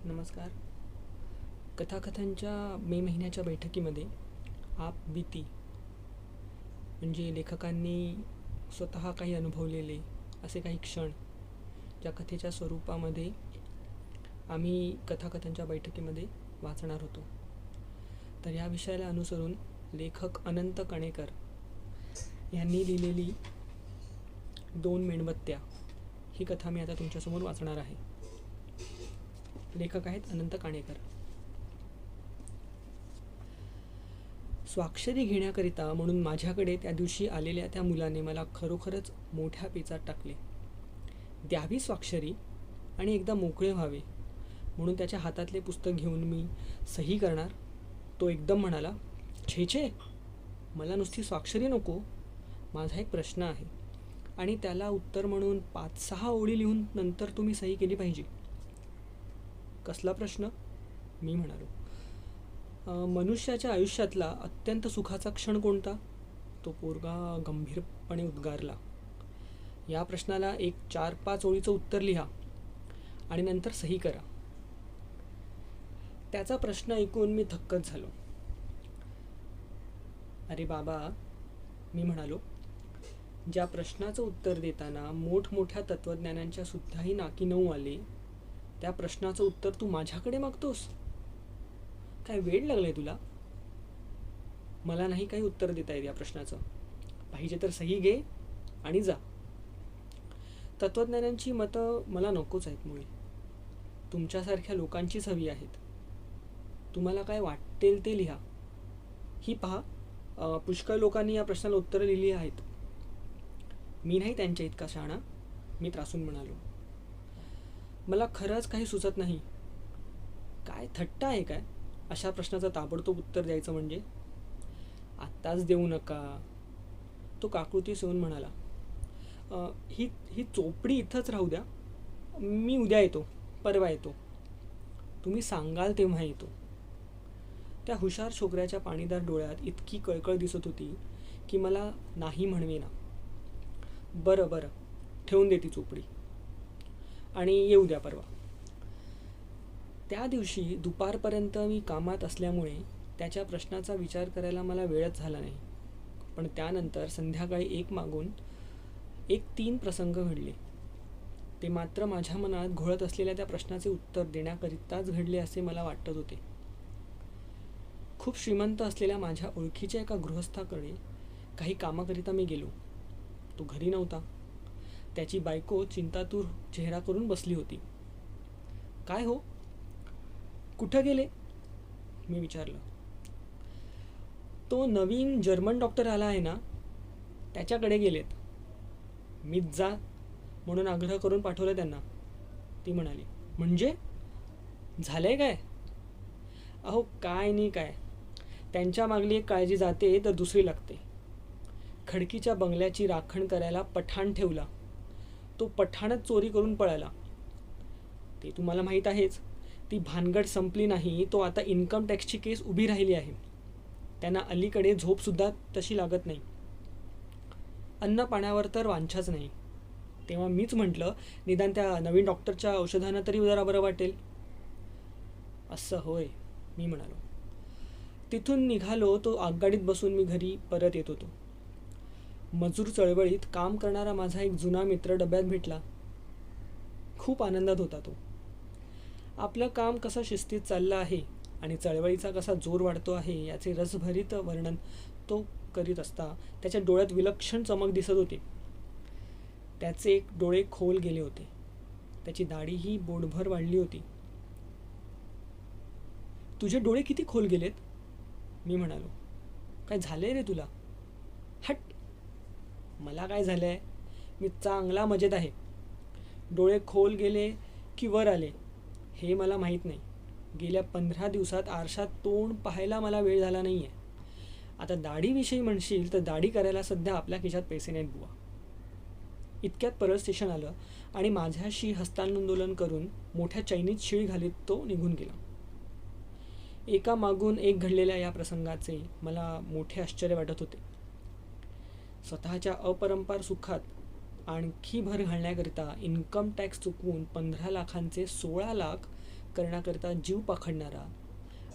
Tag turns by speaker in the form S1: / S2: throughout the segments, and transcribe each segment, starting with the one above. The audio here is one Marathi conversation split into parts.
S1: नमस्कार. कथाकथनच्या मे महिन्याच्या बैठकीमध्ये आप बीती म्हणजे लेखकांनी स्वतः काही अनुभवलेले असे काही क्षण ज्या कथेच्या स्वरूपामध्ये आम्ही कथाकथनच्या बैठकीमध्ये वाचणार होतो. तर या विषयाला अनुसरून लेखक अनंत कणेकर यांनी लिहिलेली 2 मेणबत्त्या ही कथा मी आता तुमच्यासमोर वाचणार आहे. लेखक आहेत अनंत काणेकर. स्वाक्षरी घेण्याकरिता म्हणून माझ्याकडे त्या दिवशी आलेल्या त्या मुलाने मला खरोखरच मोठ्या पेचात टाकले. द्यावी स्वाक्षरी आणि एकदा मोकळे व्हावे म्हणून त्याच्या हातातले पुस्तक घेऊन मी सही करणार. तो एकदम म्हणाला, छे छे, मला नुसती स्वाक्षरी नको, माझा एक प्रश्न आहे आणि त्याला उत्तर म्हणून 5-6 ओळी लिहून नंतर तुम्ही सही केली पाहिजे. कसला प्रश्न? मी म्हणालो. मनुष्याच्या आयुष्यातला अत्यंत सुखाचा क्षण कोणता? तो पोरगा गंभीरपणे उद्गारला. या प्रश्नाला एक 4-5 ओळीचं उत्तर लिहा आणि नंतर सही करा. त्याचा प्रश्न ऐकून मी थक्कच झालो. अरे बाबा, मी म्हणालो, ज्या प्रश्नाचं उत्तर देताना मोठमोठ्या तत्त्वज्ञानांच्या सुद्धाही नाकी नऊ आले, त्या प्रश्नाचं उत्तर तू माझ्याकडे मागतोस? काय वेळ लागलाय तुला? मला नाही काही उत्तर देता येत या प्रश्नाचं. पाहिजे तर सही घे आणि जा. तत्त्वज्ञानांची मतं मला नकोच आहेत मुळे. तुमच्यासारख्या लोकांचीच हवी आहेत. तुम्हाला काय वाटेल ते लिहा. ही पहा, पुष्कळ लोकांनी या प्रश्नाला उत्तरं लिहिली आहेत. मी नाही त्यांच्या इतका शहाणा, मी त्रासून म्हणालो. मला खरंच काही सुचत नाही. काय थट्टा आहे काय अशा प्रश्नाचं ताबडतोब उत्तर द्यायचं म्हणजे? आत्ताच देऊ नका, तो काकृतीस येऊन म्हणाला. ही चोपडी इथंच राहू द्या, मी उद्या येतो, परवा येतो, तुम्ही सांगाल तेव्हा येतो. त्या हुशार छोकऱ्याच्या पाणीदार डोळ्यात इतकी कळकळ दिसत होती की मला नाही म्हणवेना. बरं बरं, ठेवून दे ती चोपडी आणि येऊ द्या परवा. त्या दिवशी दुपारपर्यंत मी कामात असल्यामुळे त्याच्या प्रश्नाचा विचार करायला मला वेळच झाला नाही. पण त्यानंतर संध्याकाळी एक मागून एक 3 प्रसंग घडले. ते मात्र माझ्या मनात घोळत असलेल्या त्या प्रश्नाचे उत्तर देण्याकरिताच घडले असे मला वाटत होते. खूप श्रीमंत असलेल्या माझ्या ओळखीच्या एका गृहस्थाकडे काही कामाकरिता मी गेलो. तो घरी नव्हता. त्याची बायको चिंतातूर चेहरा करून बसली होती. काय हो, कुठं गेले? मी विचारलं. तो नवीन जर्मन डॉक्टर आला आहे ना, त्याच्याकडे गेलेत. मीच जा म्हणून आग्रह करून पाठवलं त्यांना, ती म्हणाली. म्हणजे झालंय काय? अहो काय नाही काय, त्यांच्या मागली एक काळजी जाते तर दुसरी लागते. खडकीच्या बंगल्याची राखण करायला पठाण ठेवला. तो पठाणच चोरी करून पळाला. ते तुम्हाला माहीत आहेच. ती भानगड संपली नाही, तो आता इन्कम टॅक्सची केस उभी राहिली आहे. त्यांना अलीकडे झोपसुद्धा तशी लागत नाही. अन्न पाण्यावर तर वांछाच नाही. तेव्हा मीच म्हटलं, निदान त्या नवीन डॉक्टरच्या औषधानं तरी जरा बरं वाटेल. असं होय, मी म्हणालो. तिथून निघालो तो आगगाडीत बसून मी घरी परत येत होतो. मजूर चळवळीत काम करणारा माझा एक जुना मित्र डब्यात भेटला. खूप आनंदात होता तो. आपलं काम कसं शिस्तीत चाललं आहे आणि चळवळीचा कसा जोर वाढतो आहे याचे रसभरीत वर्णन तो करीत असता त्याच्या डोळ्यात विलक्षण चमक दिसत होती. त्याचे एक डोळे खोल गेले होते. त्याची दाढीही बोटभर वाढली होती. तुझे डोळे किती खोल गेलेत? मी म्हणालो. काय झालंय रे तुला? हट, मला काय झालंय? मी चांगला मजेत आहे. डोळे खोल गेले की वर आले हे मला माहीत नाही. गेल्या 15 दिवसात आरशात तोंड पाहायला मला वेळ झाला नाही आहे. आता दाढीविषयी म्हणशील तर दाढी करायला सध्या आपल्या खिशात पैसे नाहीत बुवा. इतक्यात परत स्टेशन आलं आणि माझ्याशी हस्तांदोलन करून मोठ्या चैनीत शिळ घालीत तो निघून गेला. एका मागून एक घडलेल्या या प्रसंगाचे मला मोठे आश्चर्य वाटत होते. स्वतःच्या अपरंपार सुखात आणखी भर घालण्याकरिता इन्कम टॅक्स चुकवून 15 लाखांचे 16 लाख करण्याकरता जीव पाखडणारा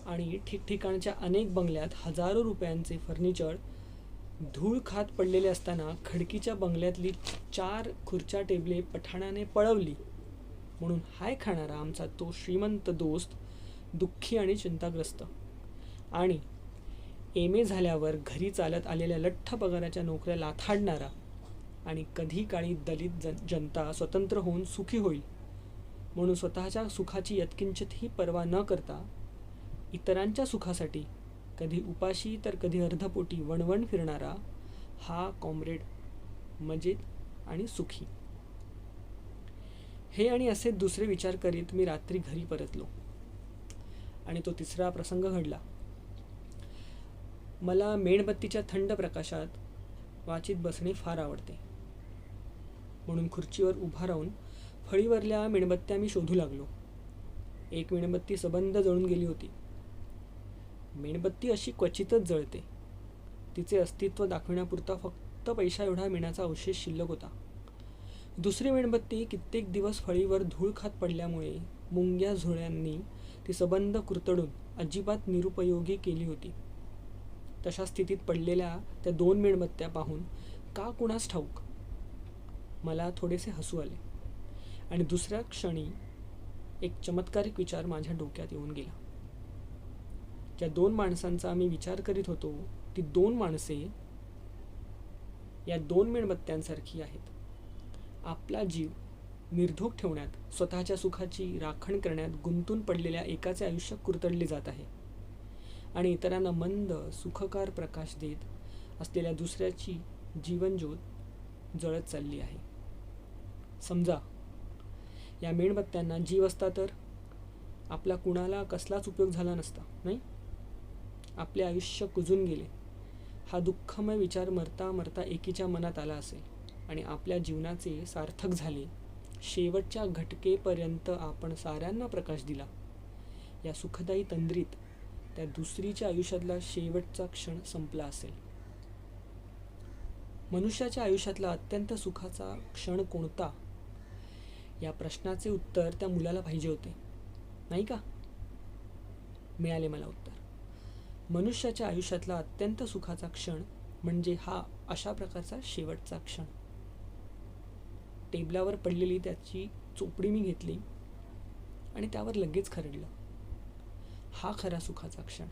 S1: आणि ठिकठिकाणच्या अनेक बंगल्यात हजारो रुपयांचे फर्निचर धूळ खात पडलेले असताना खडकीच्या बंगल्यातली 4 खुर्च्या टेबले पठाणाने पळवली म्हणून हाय खाणारा आमचा तो श्रीमंत दोस्त दुःखी आणि चिंताग्रस्त आणि MA झाल्यावर घरी चालत आलेल्या लठ्ठ पगाराच्या नोकऱ्या लाथाडणारा आणि कधी काळी दलित जनता स्वतंत्र होऊन सुखी होईल म्हणून स्वतःच्या सुखाची यत्किंचितही पर्वा न करता इतरांच्या सुखासाठी कधी उपाशी तर कधी अर्धपोटी वणवण फिरणारा हा कॉम्रेड मजेत आणि सुखी. हे आणि असे दुसरे विचार करीत मी रात्री घरी परतलो आणि तो तिसरा प्रसंग घडला. मला मेणबत्तीच्या थंड प्रकाशात वाचित बसणे फार आवडते म्हणून खुर्चीवर उभा राहून फळीवरल्या मेणबत्त्या मी शोधू लागलो. एक मेणबत्ती सबंध जळून गेली होती. मेणबत्ती अशी क्वचितच जळते. तिचे अस्तित्व दाखविण्यापुरता फक्त पैसा एवढा मेणाचा अवशेष शिल्लक होता. दुसरी मेणबत्ती कित्येक दिवस फळीवर धूळ खात पडल्यामुळे मुंग्या झोळ्यांनी ती सबंध कुरतडून अजिबात निरुपयोगी केली होती. तशा स्थितीत पडलेल्या त्या 2 मेणबत्त्या पाहून का कुणास ठाऊक मला थोडेसे हसू आले आणि दुसऱ्या क्षणी एक चमत्कारिक विचार माझ्या डोक्यात येऊन गेला. ज्या 2 माणसांचा मी विचार करीत होतो ती 2 माणसे या 2 मेणबत्त्यांसारखी आहेत. आपला जीव निर्धोक ठेवण्यात स्वतःच्या सुखाची राखण करण्यात गुंतून पडलेल्या एकाचे आयुष्य कुरतडले जात आहे आणि इतरांना मंद सुखकार प्रकाश देत असलेल्या दुसऱ्याची जीवनज्योत जळत चालली आहे. समजा या मेणबत्त्यांना जीव असता तर आपला कुणाला कसलाच उपयोग झाला नसता, नाही? आपले आयुष्य कुजून गेले हा दुःखमय विचार मरता मरता एकीच्या मनात आला असेल आणि आपल्या जीवनाचे सार्थक झाले. शेवटच्या घटकेपर्यंत आपण साऱ्यांना प्रकाश दिला. या सुखदायी तंद्रीत त्या दुसरीच्या आयुष्यातला शेवटचा क्षण संपला असेल. मनुष्याच्या आयुष्यातला अत्यंत सुखाचा क्षण कोणता या प्रश्नाचे उत्तर त्या मुलाला पाहिजे होते, नाही का? मिळाले मला उत्तर. मनुष्याच्या आयुष्यातला अत्यंत सुखाचा क्षण म्हणजे हा अशा प्रकारचा शेवटचा क्षण. टेबलावर पडलेली त्याची चोपडी मी घेतली आणि त्यावर लगेच खरडलं. हा खरा सुखाचा क्षण.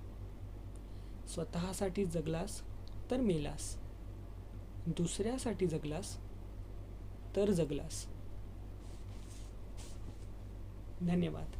S1: स्वतःसाठी जगलास तर मेलास, दुसऱ्यासाठी जगलास तर जगलास. धन्यवाद.